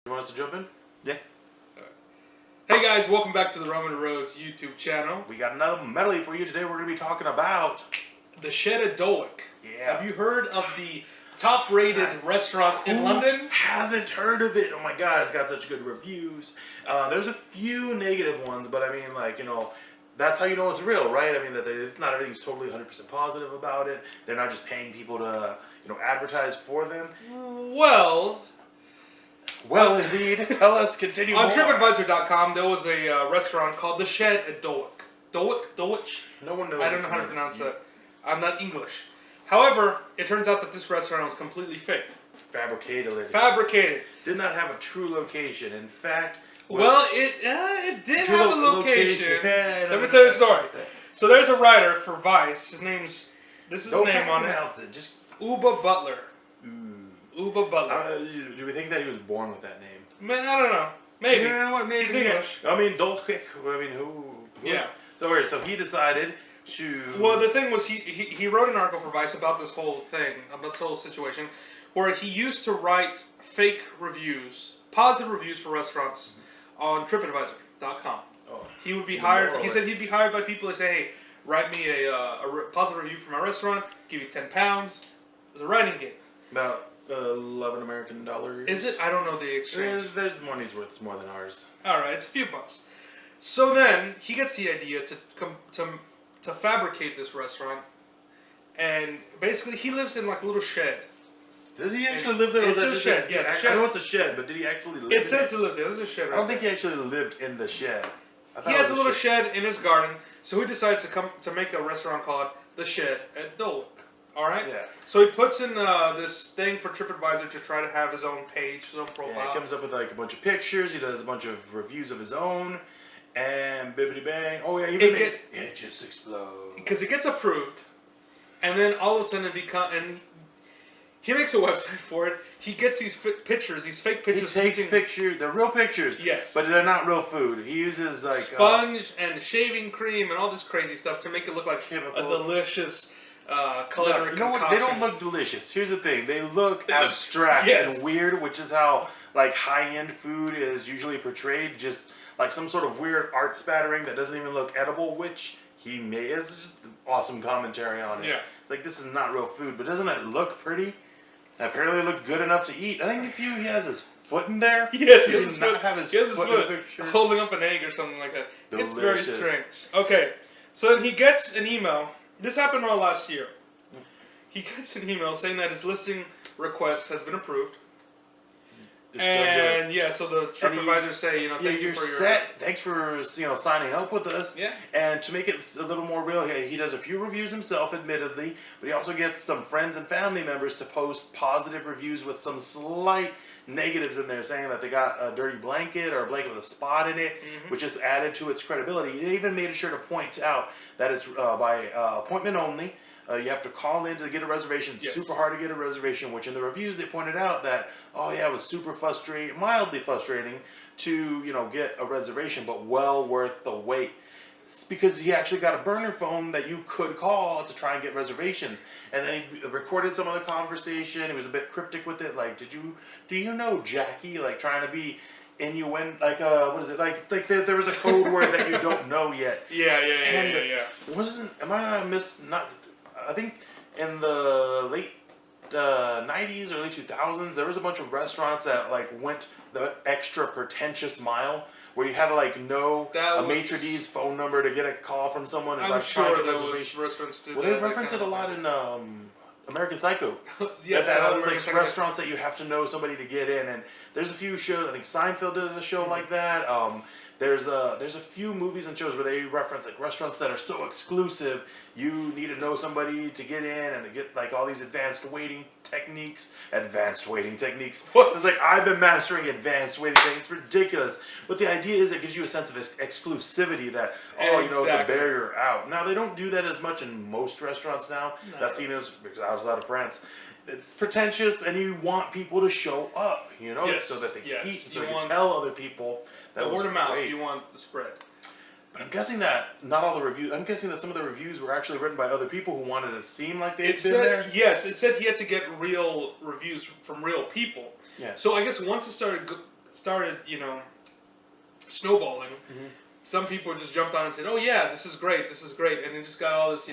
You want us to jump in? Yeah. Hey guys, welcome back to the Roman Rodez YouTube channel. We got another medley for you today. We're going to be talking about The Shed at Dulwich. Yeah. Have you heard of the top-rated restaurant in London? Hasn't heard of it. Oh my god, it's got such good reviews. There's a few negative ones, but I mean, like, you know, that's how you know it's real, right? I mean, that it's not everything's totally 100% positive about it. They're not just paying people to, you know, advertise for them. Well, indeed. Tell us, continue On more. TripAdvisor.com, there was a restaurant called The Shed at Dulwich. Dulwich? No one knows. I don't know how to pronounce that. I'm not English. However, it turns out that this restaurant was completely fake. Fabricated. Did not have a true location. In fact... Well, it did have a location. Let me tell you a story. So there's a writer for Vice. This is the name on it. Just Uba Butler. Uba Butler. Do we think that he was born with that name? Man, I don't know. Maybe. Yeah, maybe. He's English. I mean, Dulwich. I mean, who? Yeah. So he decided to... Well, the thing was, he wrote an article for Vice about this whole thing, about this whole situation, where he used to write fake reviews, positive reviews for restaurants on TripAdvisor.com. Oh, he would be hired. He said he'd be hired by people to say, "Hey, write me a positive review for my restaurant. Give you £10." It was a writing gig. About $11 American. Is it? I don't know the exchange. There's money's worth. It's more than ours. All right, it's a few bucks. So then he gets the idea to fabricate this restaurant, and basically he lives in like a little shed. Does he actually live there? It's a shed. Yeah, the shed. I know it's a shed, but did he actually live? It says he lives there. There's a shed. I don't think he actually lived in the shed. He has a little shed in his garden, so he decides to make a restaurant called The Shed at Dulwich. All right. Yeah. So he puts in this thing for TripAdvisor to try to have his own page, his own profile. Yeah, he comes up with like a bunch of pictures. He does a bunch of reviews of his own, and bibbity bang. Oh yeah, it just explodes because it gets approved, and then all of a sudden he makes a website for it. He gets these pictures, these fake pictures. He takes pictures. They're real pictures. Yes. But they're not real food. He uses like sponge and shaving cream and all this crazy stuff to make it look like a delicious culinary concoction. You know what? They don't look delicious. Here's the thing. They look abstract and weird, which is how like high-end food is usually portrayed. Just like some sort of weird art spattering that doesn't even look edible, which he made. It's just awesome commentary on it. Yeah. It's like, this is not real food, but doesn't it look pretty? Apparently look good enough to eat. I think he has his foot in there. Yes, he does not have his foot holding up an egg or something like that. Delicious. It's very strange. Okay, so then he gets an email. This happened all last year. He gets an email saying that his listing request has been approved. And yeah, so the TripAdvisor say, you know, thank you for your... set. Thanks for, you know, signing up with us. Yeah. And to make it a little more real, he does a few reviews himself, admittedly, but he also gets some friends and family members to post positive reviews with some slight negatives in there, saying that they got a dirty blanket or a blanket with a spot in it, which just added to its credibility. They even made sure to point out that it's by appointment only. You have to call in to get a reservation. It's super hard to get a reservation, which in the reviews they pointed out that, oh yeah, it was super frustrating, mildly frustrating to, you know, get a reservation, but well worth the wait. It's because he actually got a burner phone that you could call to try and get reservations. And then he recorded some of the conversation. He was a bit cryptic with it, like, do you know Jackie? Like, trying to be innuendo, like, what is it? Like there was a code word that you don't know yet. Yeah. I think in the late 90s, early 2000s, there was a bunch of restaurants that like went the extra pretentious mile, where you had to like know a maitre d's phone number to get a call from someone. And, I'm sure those restaurants did that. Well, they reference it a lot in American Psycho. Yes, like restaurants that you have to know somebody to get in, and there's a few shows. I think Seinfeld did a show like that. There's a few movies and shows where they reference like restaurants that are so exclusive you need to know somebody to get in and to get like all these advanced waiting techniques. What? It's like, I've been mastering advanced waiting techniques. It's ridiculous. But the idea is it gives you a sense of exclusivity that, you know, it's a barrier out. Now, they don't do that as much in most restaurants now. No. That's seen as, because I was out of France. It's pretentious, and you want people to show up, you know, so that they can eat, so they can tell other people. The word of mouth, you want the spread. But I'm guessing that I'm guessing that some of the reviews were actually written by other people who wanted to seem like they'd been there. Yes, it said he had to get real reviews from real people. Yeah. So I guess once it started started, snowballing, some people just jumped on and said, "Oh yeah, this is great, and it just got all this,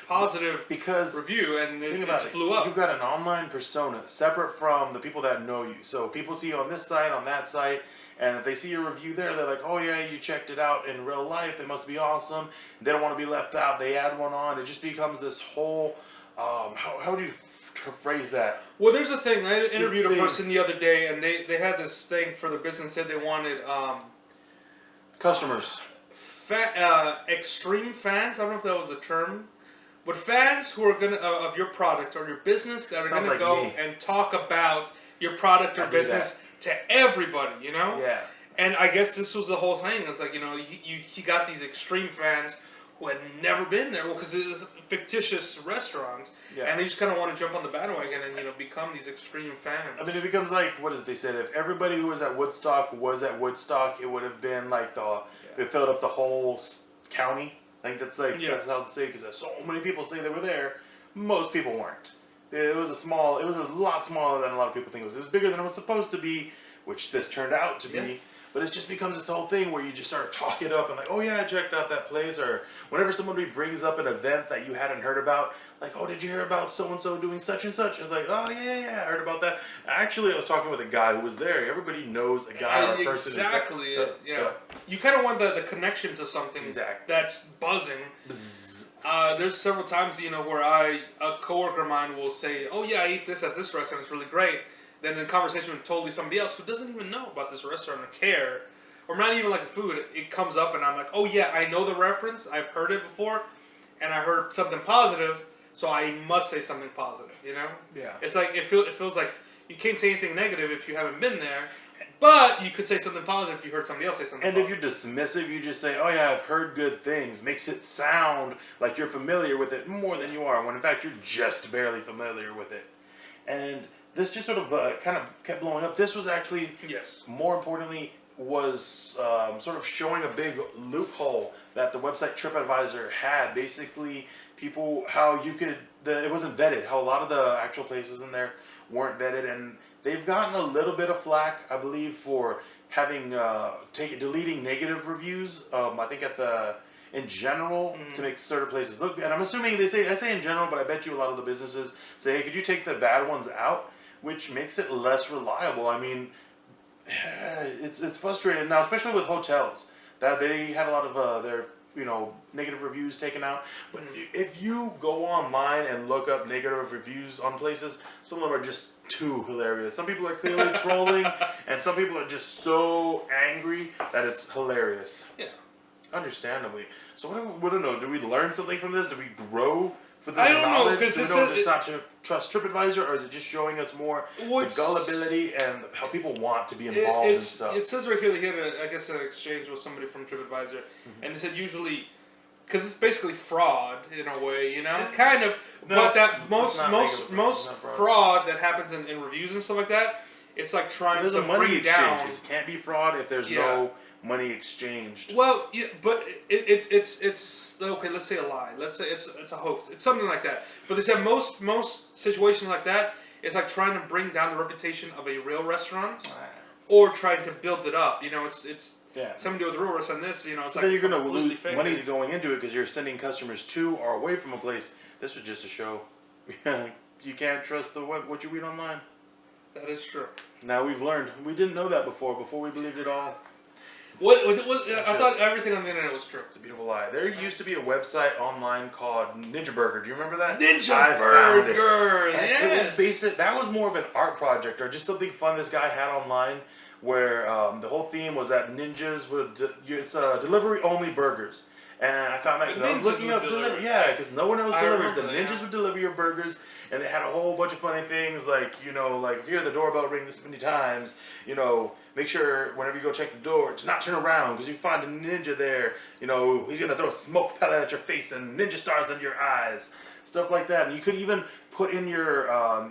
positive because review, and think it about just blew up. You've got an online persona separate from the people that know you. So people see you on this site, on that site, and if they see your review there, they're like, "Oh yeah, you checked it out in real life. It must be awesome." They don't want to be left out. They add one on. It just becomes this whole. How would you phrase that? Well, there's a thing. I interviewed a person the other day, and they had this thing for the business. Said they wanted Customers. Extreme fans. I don't know if that was the term, but fans who are gonna of your product or your business that are gonna go and talk about your product or business to everybody. Yeah. And I guess this was the whole thing. It's like he got these extreme fans who had never been there, because it was a fictitious restaurant, and they just kind of want to jump on the bandwagon and become these extreme fans. I mean, it becomes like, what is it they said? If everybody who was at Woodstock, it would have been like it filled up the whole county. I think that's that's how to say, because so many people say they were there. Most people weren't. It was a lot smaller than a lot of people think it was. It was bigger than it was supposed to be, which this turned out to be. But it just becomes this whole thing where you just start talking it up and like, "Oh yeah, I checked out that place." Or whenever somebody brings up an event that you hadn't heard about, like, "Oh, did you hear about so-and-so doing such and such?" It's like, "Oh yeah, I heard about that." Actually, I was talking with a guy who was there. Everybody knows a guy or a person. Exactly. You kind of want the connection to something that's buzzing. There's several times, where a coworker of mine will say, "Oh yeah, I ate this at this restaurant. It's really great." Then in conversation with totally somebody else who doesn't even know about this restaurant or care, or not even like the food, it comes up and I'm like, "Oh yeah, I know the reference. I've heard it before, and I heard something positive, so I must say something positive." Yeah. It's like it feels like you can't say anything negative if you haven't been there, but you could say something positive if you heard somebody else say something. And if you're dismissive, you just say, "Oh yeah, I've heard good things." Makes it sound like you're familiar with it more than you are, when in fact you're just barely familiar with it. And this just sort of kind of kept blowing up. This was actually, more importantly, was sort of showing a big loophole that the website TripAdvisor had. Basically, people, how you could, it wasn't vetted, how a lot of the actual places in there weren't vetted, and they've gotten a little bit of flack, I believe, for having, deleting negative reviews, I think in general, to make certain places look, and I'm assuming I say in general, but I bet you a lot of the businesses say, "Hey, could you take the bad ones out?" Which makes it less reliable. I mean, it's frustrating now, especially with hotels, that they had a lot of their negative reviews taken out. But if you go online and look up negative reviews on places, some of them are just too hilarious. Some people are clearly trolling, and some people are just so angry that it's hilarious. Yeah, understandably. So what do we know? Do we learn something from this? Do we grow? I don't know, because it's not to trust TripAdvisor, or is it just showing us more the gullibility and how people want to be involved in stuff? It says right here they had an exchange with somebody from TripAdvisor, and they said usually, because it's basically fraud in a way, kind of. No, but that most fraud that happens in reviews and stuff like that, it's like trying to bring down. It can't be fraud if there's no money exchanged. Well, yeah, but it's okay. Let's say a lie. Let's say it's a hoax. It's something like that. But they said most situations like that, it's like trying to bring down the reputation of a real restaurant, or trying to build it up. It's something to do with a real restaurant. It's like then you're gonna lose money's going into it because you're sending customers to or away from a place. This was just a show. You can't trust what you read online. That is true. Now we've learned. We didn't know that before we believed it all. I thought everything on the internet was true. It's a beautiful lie. There used to be a website online called Ninja Burger. Do you remember that? Ninja Burger! Yes! It was basic. That was more of an art project or just something fun this guy had online, where the whole theme was that ninjas would. It's delivery-only burgers. And I found that because I was looking up delivery. Yeah, because no one else delivers. The ninjas would deliver your burgers, and they had a whole bunch of funny things like, like if you hear the doorbell ring this many times, make sure whenever you go check the door to not turn around, because you find a ninja there, he's going to throw a smoke pellet at your face and ninja stars under your eyes. Stuff like that. And you could even put in your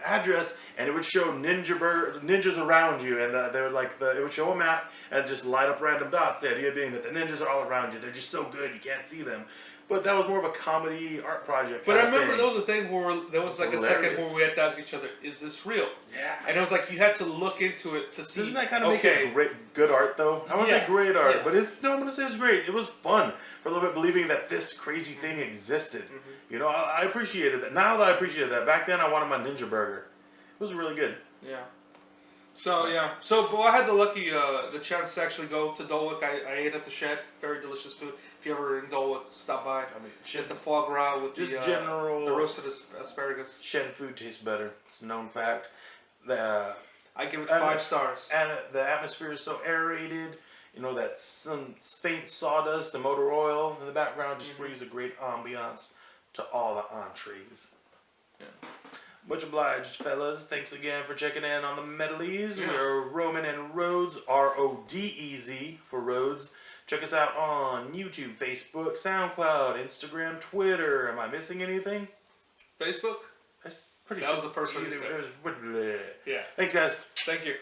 address, and it would show ninjas around you, and they would it would show a map and just light up random dots. The idea being that the ninjas are all around you. They're just so good you can't see them. But that was more of a comedy art project. But I kind of remember thing. there was a thing where there was like a second where we had to ask each other, "Is this real?" Yeah. And it was like you had to look into it to see. Doesn't that kind of make it good art, though? I wouldn't say great art, but I'm going to say it's great. It was fun for a little bit, believing that this crazy thing existed. You know, I appreciated that. Now that I appreciate that, back then I wanted my Ninja Burger. It was really good. Yeah. So but I had the chance to actually go to Dulwich. I ate at the Shed. Very delicious food. If you ever in Dulwich, stop by. I mean, Get the foie gras with just the general the roasted asparagus. Shed food tastes better. It's a known fact. I give it 5 stars. And the atmosphere is so aerated. You know, that some faint sawdust, the motor oil in the background just brings a great ambiance to all the entrees. Yeah. Much obliged, fellas. Thanks again for checking in on the Medleys. Yeah. We're Roman and Rodez, Rodez for Rodez. Check us out on YouTube, Facebook, SoundCloud, Instagram, Twitter. Am I missing anything? Facebook? That's pretty That was the first one you said. Yeah. Yeah. Thanks, guys. Thank you.